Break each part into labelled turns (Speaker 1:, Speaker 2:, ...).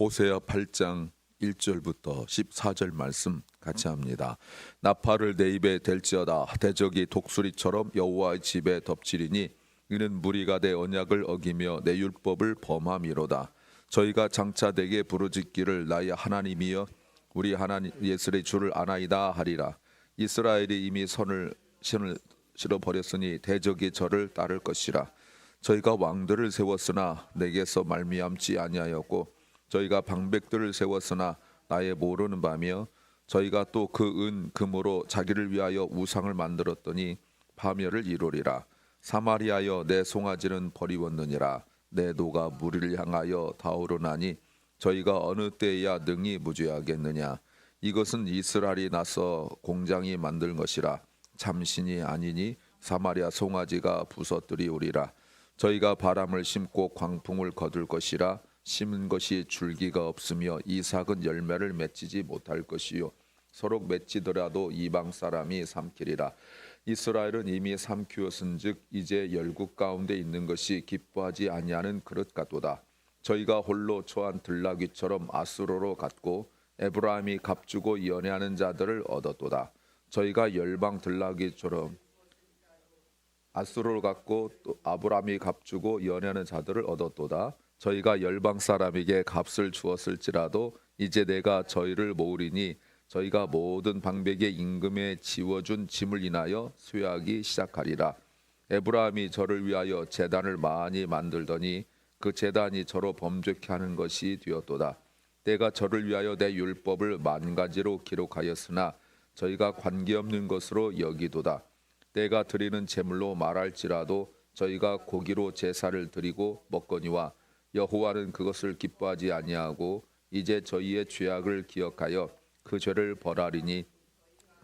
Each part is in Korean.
Speaker 1: 호세아 8장 1절부터 14절 말씀 같이 합니다. 나팔을 내 입에 댈지어다. 대적이 독수리처럼 여호와의 집에 덮치리니 이는 무리가 내 언약을 어기며 내 율법을 범함이로다. 저희가 장차 내게 부르짖기를 나의 하나님이여 우리 하나님 예수의 주를 아나이다 하리라. 이스라엘이 이미 신을 실어버렸으니 대적이 저를 따를 것이라. 저희가 왕들을 세웠으나 내게서 말미암지 아니하였고 저희가 방백들을 세웠으나 나의 모르는 바며 저희가 또 그 은 금으로 자기를 위하여 우상을 만들었더니 파멸을 이루리라. 사마리아여 내 송아지는 버리웠느니라. 내 노가 무리를 향하여 다오르나니 저희가 어느 때에야 능히 무죄하겠느냐. 이것은 이스라엘이 나서 공장이 만든 것이라. 참신이 아니니 사마리아 송아지가 부서뜨리우리라. 저희가 바람을 심고 광풍을 거둘 것이라. 심은 것이 줄기가 없으며 이삭은 열매를 맺히지 못할 것이요 서로 맺히더라도 이방 사람이 삼키리라. 이스라엘은 이미 삼키었은즉 이제 열국 가운데 있는 것이 기뻐하지 아니하는 그릇 같도다. 저희가 홀로 처한 들나귀처럼 아수르로 갔고 에브라임이 값주고 연애하는 자들을 얻었도다. 저희가 열방 들나귀처럼 아수르로 갔고 또 아브라함이 값주고 연애하는 자들을 얻었도다. 저희가 열방 사람에게 값을 주었을지라도 이제 내가 저희를 모으리니 저희가 모든 방백의 임금에 지워준 짐을 인하여 수여하기 시작하리라. 에브라임이 저를 위하여 제단을 많이 만들더니 그 제단이 저로 범죄케 하는 것이 되었도다. 내가 저를 위하여 내 율법을 만 가지로 기록하였으나 저희가 관계없는 것으로 여기도다. 내가 드리는 제물로 말할지라도 저희가 고기로 제사를 드리고 먹거니와 여호와는 그것을 기뻐하지 아니하고 이제 저희의 죄악을 기억하여 그 죄를 벌하리니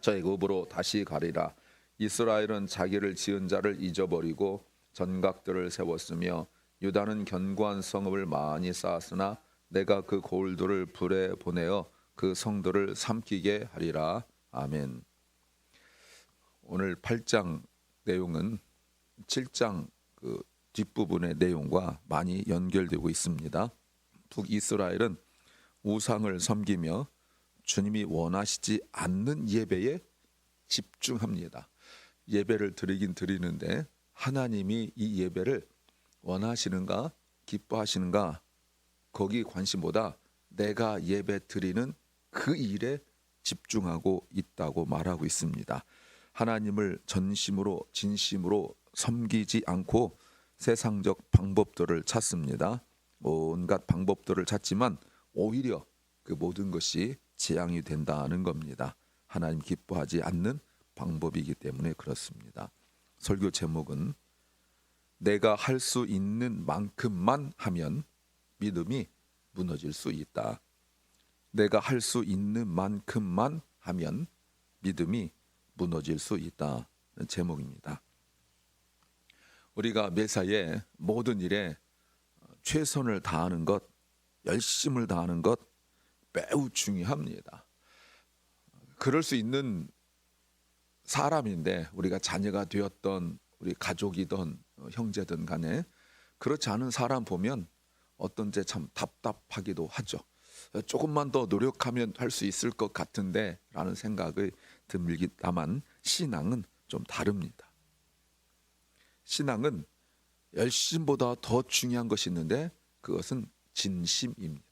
Speaker 1: 애굽으로 다시 가리라. 이스라엘은 자기를 지은 자를 잊어버리고 전각들을 세웠으며 유다는 견고한 성읍을 많이 쌓았으나 내가 그 고을들을 불에 보내어 그 성들을 삼키게 하리라. 아멘. 오늘 8장 내용은 7장 그 뒷부분의 내용과 많이 연결되고 있습니다. 북이스라엘은 우상을 섬기며 주님이 원하시지 않는 예배에 집중합니다. 예배를 드리긴 드리는데 하나님이 이 예배를 원하시는가 기뻐하시는가 거기 관심보다 내가 예배 드리는 그 일에 집중하고 있다고 말하고 있습니다. 하나님을 전심으로 진심으로 섬기지 않고 세상적 방법들을 찾습니다. 온갖 방법들을 찾지만 오히려 그 모든 것이 재앙이 된다는 겁니다. 하나님 기뻐하지 않는 방법이기 때문에 그렇습니다. 설교 제목은 내가 할 수 있는 만큼만 하면 믿음이 무너질 수 있다. 내가 할 수 있는 만큼만 하면 믿음이 무너질 수 있다는 제목입니다. 우리가 매사에 모든 일에 최선을 다하는 것, 열심을 다하는 것 매우 중요합니다. 그럴 수 있는 사람인데 우리가 자녀가 되었던 우리 가족이든 형제든 간에 그렇지 않은 사람 보면 어떤 때 참 답답하기도 하죠. 조금만 더 노력하면 할 수 있을 것 같은데 라는 생각이 듭니다만 신앙은 좀 다릅니다. 신앙은 열심보다 더 중요한 것이 있는데 그것은 진심입니다.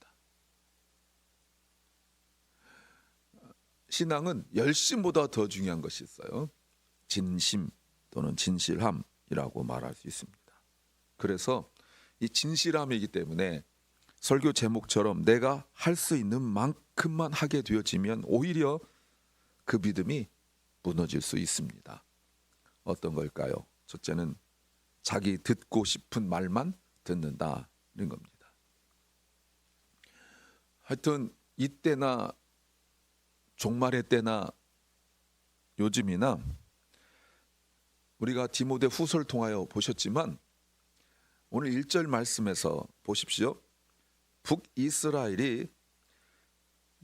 Speaker 1: 신앙은 열심보다 더 중요한 것이 있어요. 진심 또는 진실함이라고 말할 수 있습니다. 그래서 이 진실함이기 때문에 설교 제목처럼 내가 할 수 있는 만큼만 하게 되어지면 오히려 그 믿음이 무너질 수 있습니다. 어떤 걸까요? 첫째는 자기 듣고 싶은 말만 듣는다는 겁니다. 하여튼 이때나 종말의 때나 요즘이나 우리가 디모데 후서를 통하여 보셨지만 오늘 1절 말씀에서 보십시오. 북이스라엘이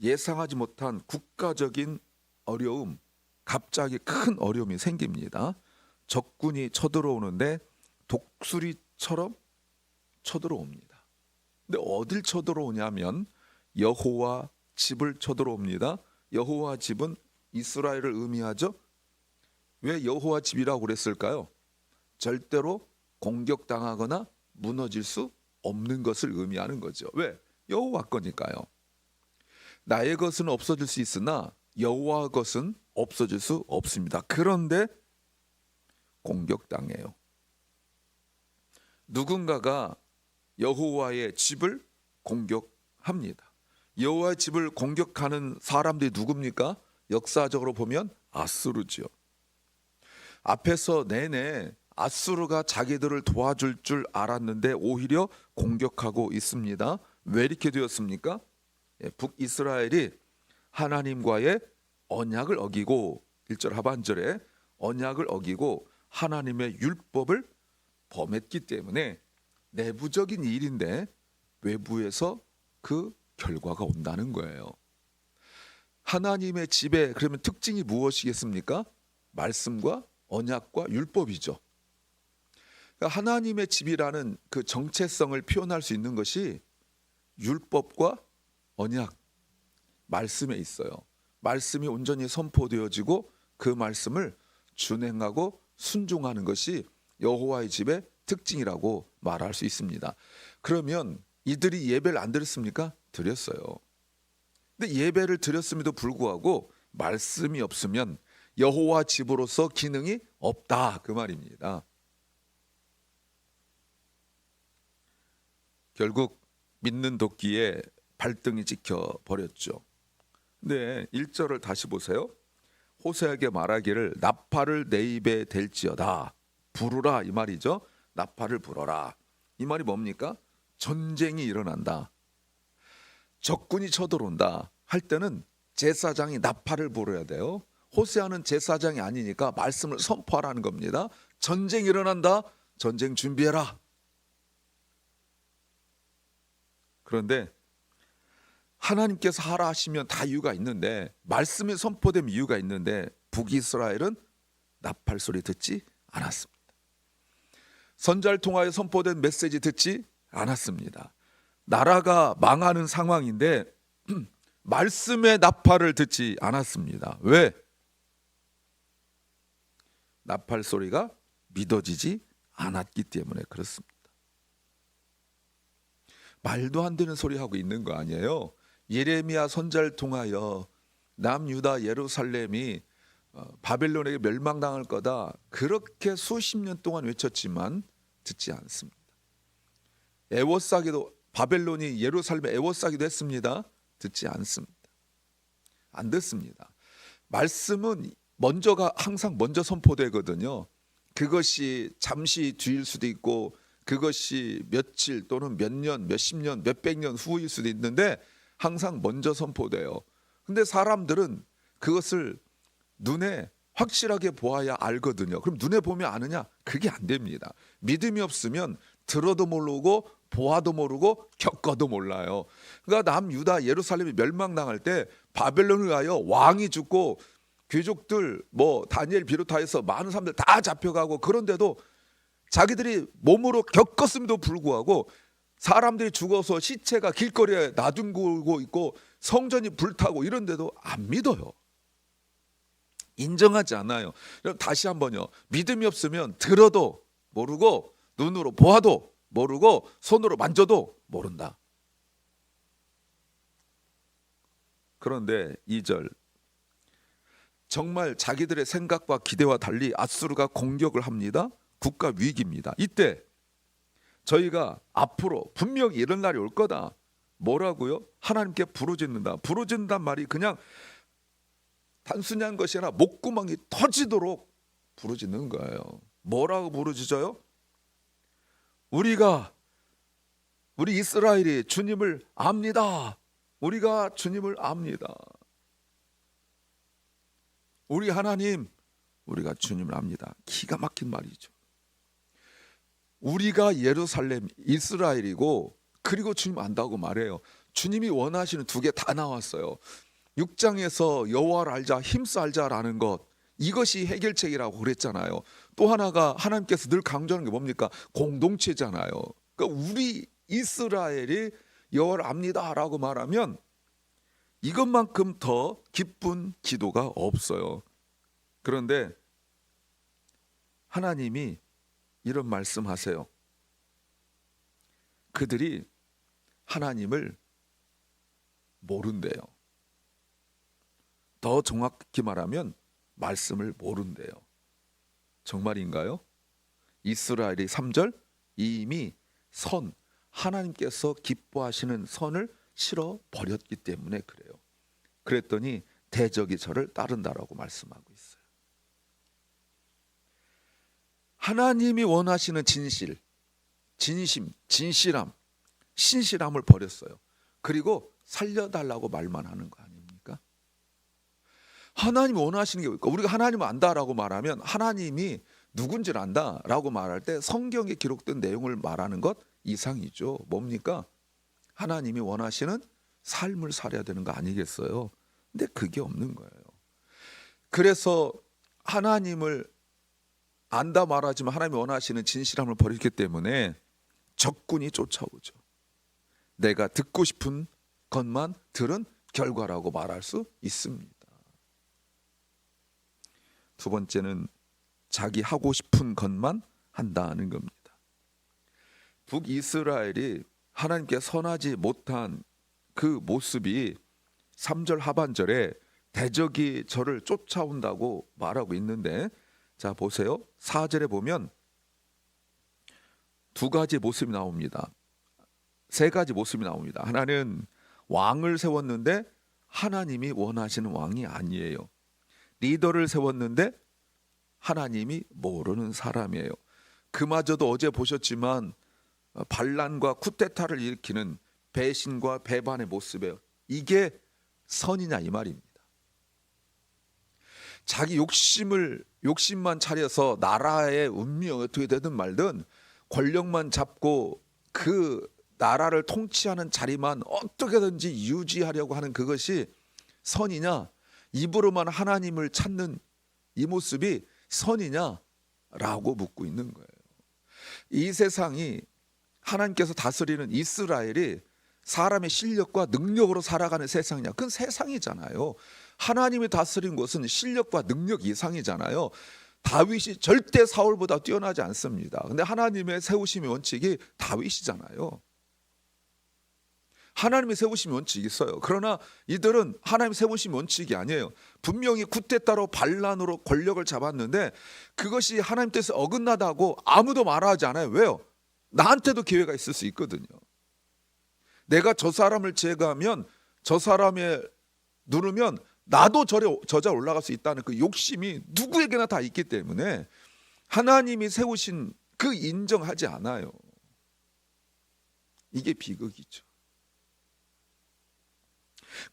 Speaker 1: 예상하지 못한 국가적인 어려움, 갑자기 큰 어려움이 생깁니다. 적군이 쳐들어오는데 독수리처럼 쳐들어옵니다. 근데 어딜 쳐들어오냐면 여호와 집을 쳐들어옵니다. 여호와 집은 이스라엘을 의미하죠. 왜 여호와 집이라고 그랬을까요? 절대로 공격당하거나 무너질 수 없는 것을 의미하는 거죠. 왜? 여호와 거니까요. 나의 것은 없어질 수 있으나 여호와 것은 없어질 수 없습니다. 그런데 공격당해요. 누군가가 여호와의 집을 공격합니다. 여호와의 집을 공격하는 사람들이 누굽니까? 역사적으로 보면 아수르죠. 앞에서 내내 아수르가 자기들을 도와줄 줄 알았는데 오히려 공격하고 있습니다. 왜 이렇게 되었습니까? 북이스라엘이 하나님과의 언약을 어기고 1절 하반절에 언약을 어기고 하나님의 율법을 범했기 때문에 내부적인 일인데 외부에서 그 결과가 온다는 거예요. 하나님의 집에 그러면 특징이 무엇이겠습니까? 말씀과 언약과 율법이죠. 그러니까 하나님의 집이라는 그 정체성을 표현할 수 있는 것이 율법과 언약, 말씀에 있어요. 말씀이 온전히 선포되어지고 그 말씀을 준행하고 순종하는 것이 여호와의 집의 특징이라고 말할 수 있습니다. 그러면 이들이 예배를 안 드렸습니까? 드렸어요. 근데 예배를 드렸음에도 불구하고 말씀이 없으면 여호와 집으로서 기능이 없다 그 말입니다. 결국 믿는 도끼에 발등이 찍혀 버렸죠. 네, 1절을 다시 보세요. 호세에게 말하기를 나팔을 내 입에 댈지어다. 부르라 이 말이죠. 나팔을 불어라. 이 말이 뭡니까? 전쟁이 일어난다. 적군이 쳐들어온다 할 때는 제사장이 나팔을 불어야 돼요. 호세아는 제사장이 아니니까 말씀을 선포하라는 겁니다. 전쟁이 일어난다. 전쟁 준비해라. 그런데 하나님께서 하라 하시면 다 이유가 있는데 말씀이 선포되면 이유가 있는데 북이스라엘은 나팔 소리 듣지 않았습니다. 선지자를 통하여 선포된 메시지 듣지 않았습니다. 나라가 망하는 상황인데 말씀의 나팔을 듣지 않았습니다. 왜? 나팔 소리가 믿어지지 않았기 때문에 그렇습니다. 말도 안 되는 소리 하고 있는 거 아니에요. 예레미야 선지자를 통하여 남유다 예루살렘이 바벨론에게 멸망당할 거다 그렇게 수십 년 동안 외쳤지만 듣지 않습니다. 애워싸기도 바벨론이 예루살렘에 애워싸기도 했습니다. 듣지 않습니다. 안 듣습니다. 말씀은 항상 먼저 선포되거든요. 그것이 잠시 뒤일 수도 있고 그것이 며칠 또는 몇 년, 몇십 년, 몇백 년 후일 수도 있는데 항상 먼저 선포돼요. 근데 사람들은 그것을 눈에 확실하게 보아야 알거든요. 그럼 눈에 보면 아느냐? 그게 안 됩니다. 믿음이 없으면 들어도 모르고 보아도 모르고 겪어도 몰라요. 그러니까 남유다 예루살렘이 멸망당할 때 바벨론을 가여 왕이 죽고 귀족들 다니엘 비롯하여서 많은 사람들 다 잡혀가고 그런데도 자기들이 몸으로 겪었음에도 불구하고 사람들이 죽어서 시체가 길거리에 놔두고 있고 성전이 불타고 이런데도 안 믿어요. 인정하지 않아요. 다시 한번요. 믿음이 없으면 들어도 모르고 눈으로 보아도 모르고 손으로 만져도 모른다. 그런데 2절 정말 자기들의 생각과 기대와 달리 아수르가 공격을 합니다. 국가 위기입니다. 이때 저희가 앞으로 분명히 이런 날이 올 거다. 뭐라고요? 하나님께 부르짖는다. 부르짖는단 말이 그냥 단순히 한 것이 아니라 목구멍이 터지도록 부르짖는 거예요. 뭐라고 부르짖어요? 우리 이스라엘이 주님을 압니다. 우리가 주님을 압니다. 우리 하나님, 우리가 주님을 압니다. 기가 막힌 말이죠. 우리가 예루살렘, 이스라엘이고 그리고 주님 안다고 말해요. 주님이 원하시는 두 개 다 나왔어요. 6장에서 여호와를 알자, 힘써 알자라는 것, 이것이 해결책이라고 그랬잖아요. 또 하나가 하나님께서 늘 강조하는 게 뭡니까? 공동체잖아요. 그러니까 우리 이스라엘이 여호와를 압니다라고 말하면 이것만큼 더 기쁜 기도가 없어요. 그런데 하나님이 이런 말씀하세요. 그들이 하나님을 모른대요. 더 정확히 말하면 말씀을 모른대요. 정말인가요? 이스라엘이 3절 이미 하나님께서 기뻐하시는 선을 실어 버렸기 때문에 그래요. 그랬더니 대적이 저를 따른다라고 말씀하고 있어요. 하나님이 원하시는 진심, 진실함, 신실함을 버렸어요. 그리고 살려달라고 말만 하는 거 아닙니까? 하나님이 원하시는 게 뭘까? 우리가 하나님을 안다라고 말하면 하나님이 누군지를 안다라고 말할 때 성경에 기록된 내용을 말하는 것 이상이죠. 뭡니까? 하나님이 원하시는 삶을 살아야 되는 거 아니겠어요? 근데 그게 없는 거예요. 그래서 하나님을 안다 말하지만 하나님이 원하시는 진실함을 버리기 때문에 적군이 쫓아오죠. 내가 듣고 싶은 것만 들은 결과라고 말할 수 있습니다. 두 번째는 자기 하고 싶은 것만 한다는 겁니다. 북이스라엘이 하나님께 선하지 못한 그 모습이 3절 하반절에 대적이 저를 쫓아온다고 말하고 있는데, 자 보세요. 4절에 보면 두 가지 모습이 나옵니다. 세 가지 모습이 나옵니다. 하나는 왕을 세웠는데 하나님이 원하시는 왕이 아니에요. 리더를 세웠는데 하나님이 모르는 사람이에요. 그마저도 어제 보셨지만 반란과 쿠데타를 일으키는 배신과 배반의 모습이에요. 이게 선이냐 이 말입니다. 자기 욕심만 차려서 나라의 운명이 어떻게 되든 말든 권력만 잡고 그 나라를 통치하는 자리만 어떻게든지 유지하려고 하는 그것이 선이냐, 입으로만 하나님을 찾는 이 모습이 선이냐라고 묻고 있는 거예요. 이 세상이 하나님께서 다스리는 이스라엘이 사람의 실력과 능력으로 살아가는 세상이냐? 그건 세상이잖아요. 하나님이 다스린 것은 실력과 능력 이상이잖아요. 다윗이 절대 사울보다 뛰어나지 않습니다. 근데 하나님의 세우심의 원칙이 다윗이잖아요. 하나님이 세우신 원칙이 있어요. 그러나 이들은 하나님 세우신 원칙이 아니에요. 분명히 쿠데타로 반란으로 권력을 잡았는데 그것이 하나님 뜻에 어긋나다고 아무도 말하지 않아요. 왜요? 나한테도 기회가 있을 수 있거든요. 내가 저 사람을 제거하면, 저 사람의 누르면 나도 저자 올라갈 수 있다는 그 욕심이 누구에게나 다 있기 때문에 하나님이 세우신 그 인정하지 않아요. 이게 비극이죠.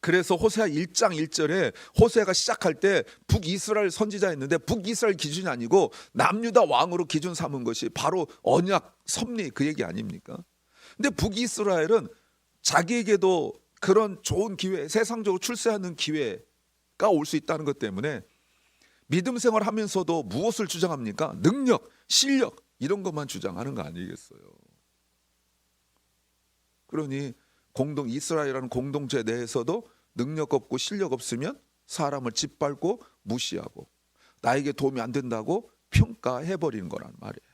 Speaker 1: 그래서 호세아 1장 1절에 호세아가 시작할 때 북이스라엘 선지자였는데 북이스라엘 기준이 아니고 남유다 왕으로 기준 삼은 것이 바로 언약, 섭리 그 얘기 아닙니까? 근데 북이스라엘은 자기에게도 그런 좋은 기회, 세상적으로 출세하는 기회가 올 수 있다는 것 때문에 믿음 생활하면서도 무엇을 주장합니까? 능력, 실력 이런 것만 주장하는 거 아니겠어요? 그러니 이스라엘이라는 공동체 내에서도 능력 없고 실력 없으면 사람을 짓밟고 무시하고 나에게 도움이 안 된다고 평가해버리는 거란 말이에요.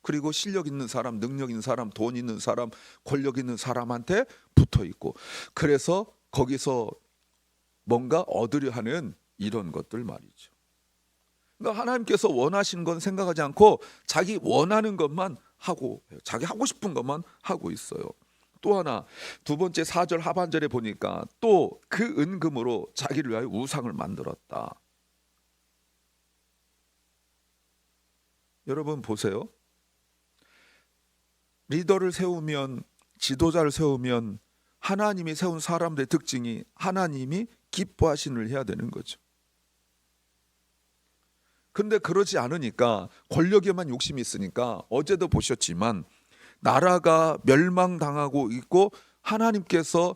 Speaker 1: 그리고 실력 있는 사람, 능력 있는 사람, 돈 있는 사람, 권력 있는 사람한테 붙어 있고, 그래서 거기서 뭔가 얻으려 하는 이런 것들 말이죠. 그러니까 하나님께서 원하시는 건 생각하지 않고 자기 원하는 것만 하고, 자기 하고 싶은 것만 하고 있어요. 또 하나, 두 번째 4절 하반절에 보니까 또 그 은금으로 자기를 위하여 우상을 만들었다. 여러분 보세요. 리더를 세우면, 지도자를 세우면 하나님이 세운 사람들의 특징이 하나님이 기뻐하시는 일을 해야 되는 거죠. 근데 그러지 않으니까, 권력에만 욕심이 있으니까 어제도 보셨지만 나라가 멸망당하고 있고 하나님께서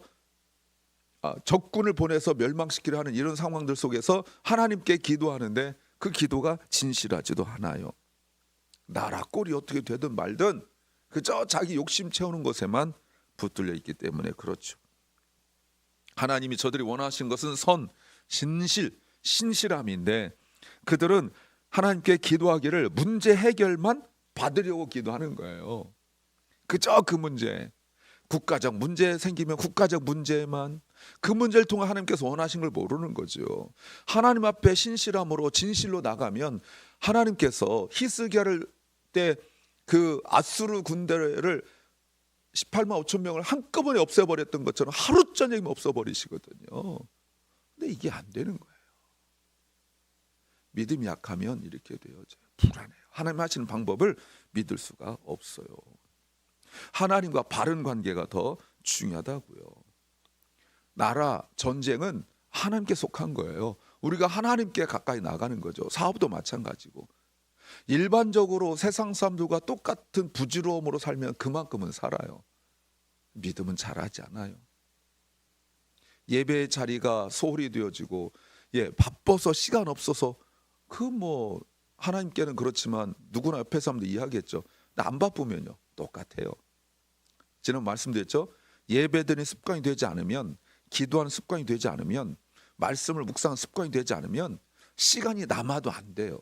Speaker 1: 적군을 보내서 멸망시키려 하는 이런 상황들 속에서 하나님께 기도하는데 그 기도가 진실하지도 않아요. 나라 꼴이 어떻게 되든 말든 그저 자기 욕심 채우는 것에만 붙들려 있기 때문에 그렇죠. 하나님이 저들이 원하신 것은 선, 진실, 신실함인데 그들은 하나님께 기도하기를 문제 해결만 받으려고 기도하는 거예요. 그저 그 문제, 국가적 문제 생기면 국가적 문제만, 그 문제를 통해 하나님께서 원하신 걸 모르는 거죠. 하나님 앞에 신실함으로 진실로 나가면 하나님께서 히스기야를 때 그 아수르 군대를 18만 5천 명을 한꺼번에 없애버렸던 것처럼 하루 저녁이면 없애버리시거든요. 근데 이게 안 되는 거예요. 믿음이 약하면 이렇게 되어져요. 불안해요. 하나님 하시는 방법을 믿을 수가 없어요. 하나님과 바른 관계가 더 중요하다고요. 나라, 전쟁은 하나님께 속한 거예요. 우리가 하나님께 가까이 나가는 거죠. 사업도 마찬가지고. 일반적으로 세상 사람들과 똑같은 부지런함으로 살면 그만큼은 살아요. 믿음은 잘하지 않아요. 예배의 자리가 소홀히 되어지고, 바빠서 시간 없어서 하나님께는 그렇지만 누구나 옆에 사람도 이해하겠죠. 근데 안 바쁘면요 똑같아요. 지난 말씀드렸죠. 예배드리는 습관이 되지 않으면, 기도하는 습관이 되지 않으면, 말씀을 묵상하는 습관이 되지 않으면 시간이 남아도 안 돼요.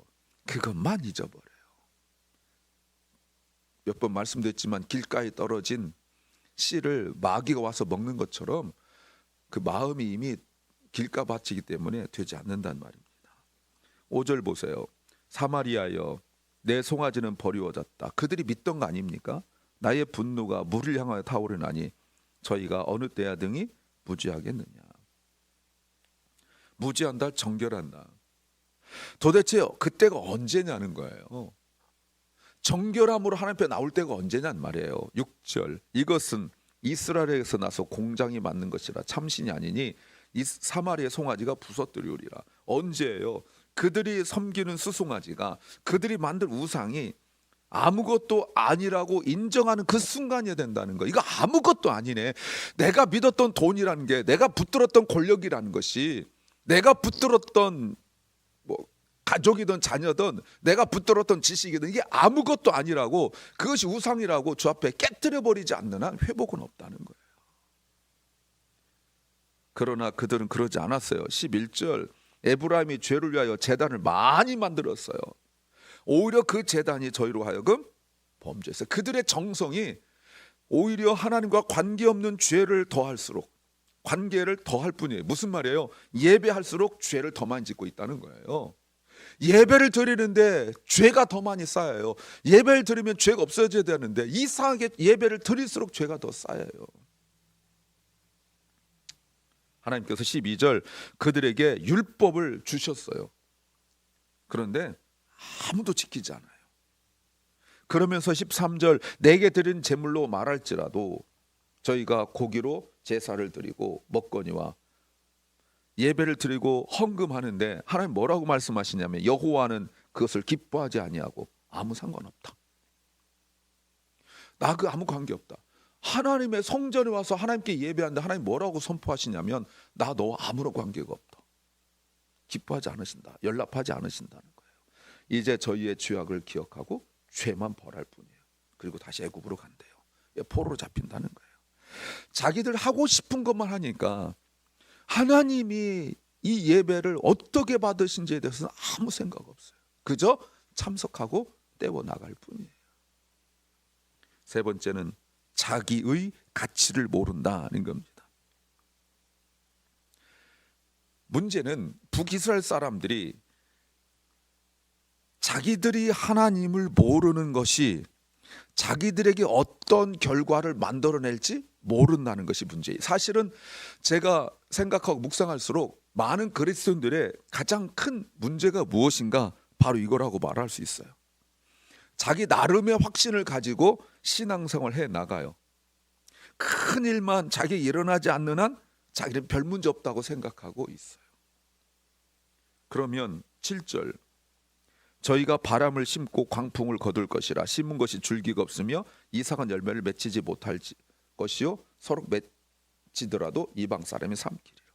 Speaker 1: 그것만 잊어버려요. 몇 번 말씀드렸지만 길가에 떨어진 씨를 마귀가 와서 먹는 것처럼 그 마음이 이미 길가밭이기 때문에 되지 않는단 말입니다. 5절 보세요. 사마리아여 내 송아지는 버리워졌다. 그들이 믿던 거 아닙니까? 나의 분노가 물을 향하여 타오르나니 저희가 어느 때야 등이 무지하겠느냐. 무지한다, 정결한다. 도대체 그때가 언제냐는 거예요. 정결함으로 하나님 앞에 나올 때가 언제냐는 말이에요. 6절 이것은 이스라엘에서 나서 공장이 맞는 것이라 참신이 아니니 이 사마리아의 송아지가 부서뜨리우리라. 언제예요? 그들이 섬기는 수송아지가, 그들이 만든 우상이 아무것도 아니라고 인정하는 그 순간이어야 된다는 거. 이거 아무것도 아니네. 내가 믿었던 돈이라는 게, 내가 붙들었던 권력이라는 것이, 내가 붙들었던 가족이든 자녀든 내가 붙들었던 지식이든 이게 아무것도 아니라고, 그것이 우상이라고 주 앞에 깨뜨려버리지 않는 한 회복은 없다는 거예요. 그러나 그들은 그러지 않았어요. 11절 에브라임이 죄를 위하여 제단을 많이 만들었어요. 오히려 그 제단이 저희로 하여금 범죄했어요. 그들의 정성이 오히려 하나님과 관계없는 죄를 더할수록 관계를 더할 뿐이에요. 무슨 말이에요? 예배할수록 죄를 더 많이 짓고 있다는 거예요. 예배를 드리는데 죄가 더 많이 쌓여요. 예배를 드리면 죄가 없어져야 되는데 이상하게 예배를 드릴수록 죄가 더 쌓여요. 하나님께서 12절 그들에게 율법을 주셨어요. 그런데 아무도 지키지 않아요. 그러면서 13절 내게 드린 제물로 말할지라도 저희가 고기로 제사를 드리고 먹거니와 예배를 드리고 헌금하는데 하나님 뭐라고 말씀하시냐면 여호와는 그것을 기뻐하지 아니하고 아무 상관없다. 나 그 아무 관계없다. 하나님의 성전에 와서 하나님께 예배하는데 하나님 뭐라고 선포하시냐면 나 너 아무런 관계가 없다. 기뻐하지 않으신다. 연락하지 않으신다는 거예요. 이제 저희의 죄악을 기억하고 죄만 벌할 뿐이에요. 그리고 다시 애굽으로 간대요. 포로로 잡힌다는 거예요. 자기들 하고 싶은 것만 하니까 하나님이 이 예배를 어떻게 받으신지에 대해서는 아무 생각 없어요. 그저 참석하고 떼워 나갈 뿐이에요. 세 번째는 자기의 가치를 모른다는 겁니다. 문제는 북이스라엘 사람들이 자기들이 하나님을 모르는 것이 자기들에게 어떤 결과를 만들어낼지 모른다는 것이 문제예요. 사실은 제가 생각하고 묵상할수록 많은 그리스도인들의 가장 큰 문제가 무엇인가 바로 이거라고 말할 수 있어요. 자기 나름의 확신을 가지고 신앙생활을 해 나가요. 큰 일만 자기에 일어나지 않는 한 자기는 별 문제 없다고 생각하고 있어요. 그러면 7절 저희가 바람을 심고 광풍을 거둘 것이라 심은 것이 줄기가 없으며 이삭은 열매를 맺히지 못할 것이요 서로 맺히더라도 이방 사람이 삼키리라.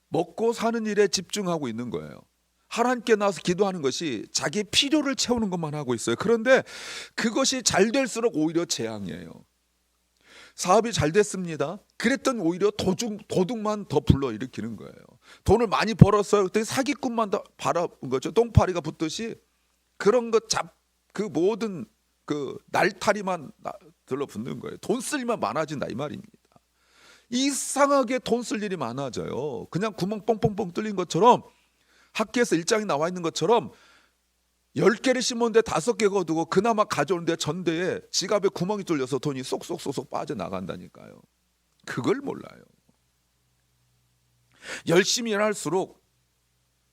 Speaker 1: 먹고 사는 일에 집중하고 있는 거예요. 하나님께 나와서 기도하는 것이 자기 필요를 채우는 것만 하고 있어요. 그런데 그것이 잘 될수록 오히려 재앙이에요. 사업이 잘 됐습니다. 그랬더니 오히려 도둑만 더 불러일으키는 거예요. 돈을 많이 벌었어요. 그때 사기꾼만 더 바라본 거죠. 똥파리가 붙듯이 그런 그 모든 그 날타리만 들러붙는 거예요. 돈 쓸 일만 많아진다 이 말입니다. 이상하게 돈 쓸 일이 많아져요. 그냥 구멍 뻥뻥뻥 뚫린 것처럼 학교에서 일장이 나와 있는 것처럼 10개를 심었는데 5개 거두고 그나마 가져오는데 전대에 지갑에 구멍이 뚫려서 돈이 쏙쏙쏙쏙 빠져나간다니까요. 그걸 몰라요. 열심히 일할수록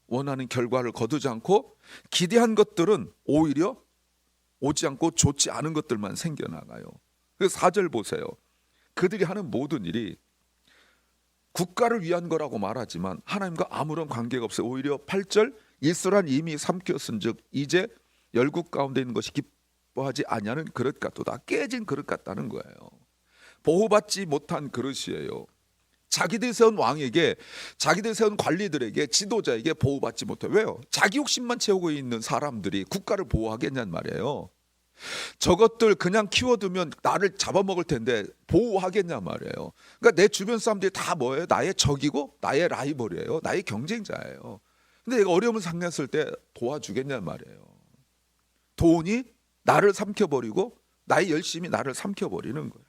Speaker 1: 원하는 결과를 거두지 않고 기대한 것들은 오히려 오지 않고 좋지 않은 것들만 생겨나가요. 그래서 4절 보세요. 그들이 하는 모든 일이 국가를 위한 거라고 말하지만 하나님과 아무런 관계가 없어요. 오히려 8절 이스라엘 이미 삼켰은즉 이제 열국 가운데 있는 것이 기뻐하지 아니하는 그릇 같도다. 깨진 그릇 같다는 거예요. 보호받지 못한 그릇이에요. 자기들 세운 왕에게, 자기들 세운 관리들에게, 지도자에게 보호받지 못해요. 왜요? 자기 욕심만 채우고 있는 사람들이 국가를 보호하겠냐는 말이에요. 저것들 그냥 키워두면 나를 잡아먹을 텐데 보호하겠냐 말이에요. 그러니까 내 주변 사람들이 다 뭐예요? 나의 적이고 나의 라이벌이에요. 나의 경쟁자예요. 근데 내가 어려움을 상했을 때 도와주겠냐 말이에요. 돈이 나를 삼켜버리고 나의 열심이 나를 삼켜버리는 거예요.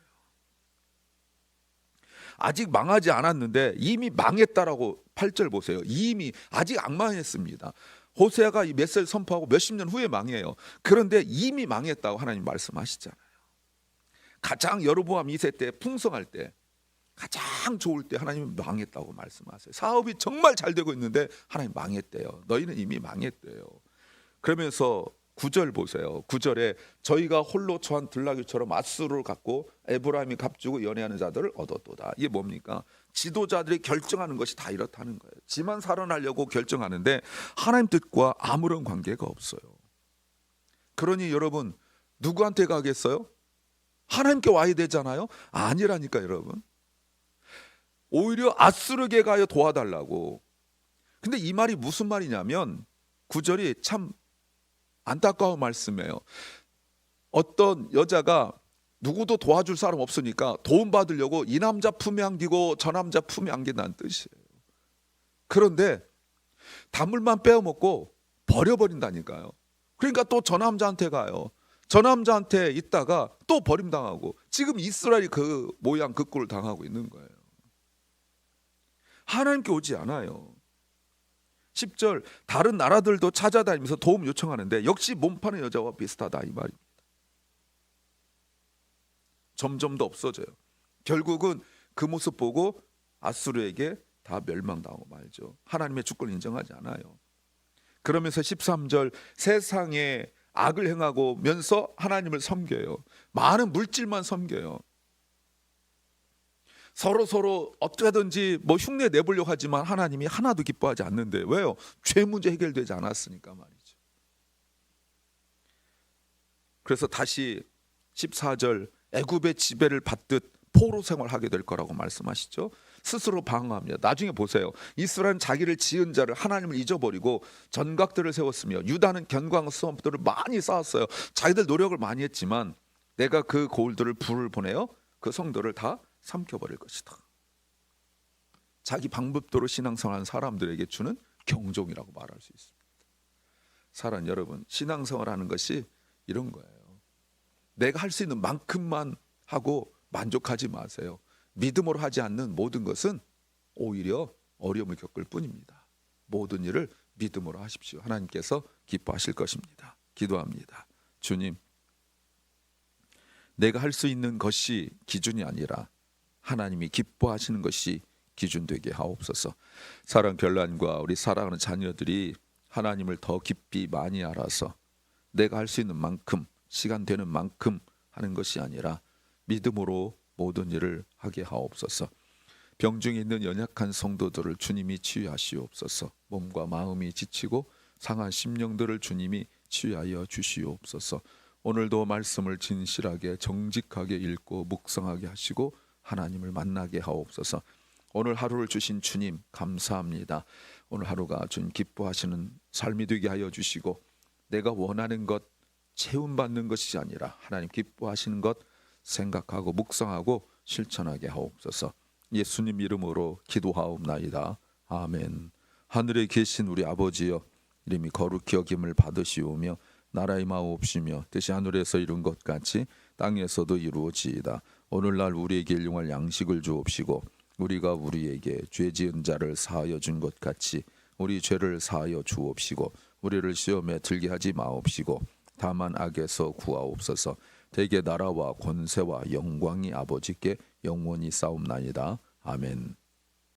Speaker 1: 아직 망하지 않았는데 이미 망했다라고 8절 보세요. 이미 아직 안 망했습니다. 호세아가 이 메시지를 선포하고 몇십 년 후에 망해요. 그런데 이미 망했다고 하나님 말씀하시잖아요. 가장 여로보암 2세 때 풍성할 때, 가장 좋을 때 하나님은 망했다고 말씀하세요. 사업이 정말 잘 되고 있는데 하나님 망했대요. 너희는 이미 망했대요. 그러면서 9절 보세요. 9절에 저희가 홀로 처한 들나귀처럼 앗수르를 갖고 에브라임이 값주고 연애하는 자들을 얻었도다. 이게 뭡니까? 지도자들이 결정하는 것이 다 이렇다는 거예요. 지만 살아나려고 결정하는데 하나님 뜻과 아무런 관계가 없어요. 그러니 여러분 누구한테 가겠어요? 하나님께 와야 되잖아요. 아니라니까 여러분. 오히려 앗수르에게 가요 도와달라고. 근데 이 말이 무슨 말이냐면 9절이 참 안타까운 말씀이에요. 어떤 여자가 누구도 도와줄 사람 없으니까 도움 받으려고 이 남자 품에 안기고 저 남자 품에 안긴다는 뜻이에요. 그런데 단물만 빼어먹고 버려버린다니까요. 그러니까 또 저 남자한테 가요. 저 남자한테 있다가 또 버림당하고 지금 이스라엘이 그 모양 그 꼴을 당하고 있는 거예요. 하나님께 오지 않아요. 10절 다른 나라들도 찾아다니면서 도움 요청하는데 역시 몸 파는 여자와 비슷하다 이 말입니다. 점점 더 없어져요. 결국은 그 모습 보고 아수르에게 다 멸망당하고 말죠. 하나님의 주권을 인정하지 않아요. 그러면서 13절 세상에 악을 행하고면서 하나님을 섬겨요. 많은 물질만 섬겨요. 서로 어떻게든지 뭐 흉내 내보려고 하지만 하나님이 하나도 기뻐하지 않는데 왜요? 죄 문제 해결되지 않았으니까 말이죠. 그래서 다시 14절 애굽의 지배를 받듯 포로 생활하게 될 거라고 말씀하시죠. 스스로 방어합니다. 나중에 보세요. 이스라엘은 자기를 지은 자를 하나님을 잊어버리고 전각들을 세웠으며 유다는 견고한 성읍들을 많이 쌓았어요. 자기들 노력을 많이 했지만 내가 그 고을들을 불을 보내어 그 성들을 다 삼켜버릴 것이다. 자기 방법대로 신앙생활하는 사람들에게 주는 경종이라고 말할 수 있습니다. 사랑하는 여러분, 신앙생활하는 것이 이런 거예요. 내가 할 수 있는 만큼만 하고 만족하지 마세요. 믿음으로 하지 않는 모든 것은 오히려 어려움을 겪을 뿐입니다. 모든 일을 믿음으로 하십시오. 하나님께서 기뻐하실 것입니다. 기도합니다. 주님, 내가 할 수 있는 것이 기준이 아니라 하나님이 기뻐하시는 것이 기준 되게 하옵소서. 사랑 별난과 우리 사랑하는 자녀들이 하나님을 더 깊이 많이 알아서 내가 할 수 있는 만큼, 시간 되는 만큼 하는 것이 아니라 믿음으로 모든 일을 하게 하옵소서. 병중에 있는 연약한 성도들을 주님이 치유하시옵소서. 몸과 마음이 지치고 상한 심령들을 주님이 치유하여 주시옵소서. 오늘도 말씀을 진실하게 정직하게 읽고 묵상하게 하시고 하나님을 만나게 하옵소서. 오늘 하루를 주신 주님 감사합니다. 오늘 하루가 주님 기뻐하시는 삶이 되게 하여 주시고 내가 원하는 것 채움받는 것이 아니라 하나님 기뻐하시는 것 생각하고 묵상하고 실천하게 하옵소서. 예수님 이름으로 기도하옵나이다. 아멘. 하늘에 계신 우리 아버지여, 이름이 거룩히 여김을 받으시오며 나라의 마옵시며 뜻이 하늘에서 이룬 것 같이 땅에서도 이루어지이다. 오늘날 우리에게 일용할 양식을 주옵시고 우리가 우리에게 죄 지은 자를 사하여 준 것 같이 우리 죄를 사하여 주옵시고 우리를 시험에 들게 하지 마옵시고 다만 악에서 구하옵소서. 대개 나라와 권세와 영광이 아버지께 영원히 싸움나이다. 아멘.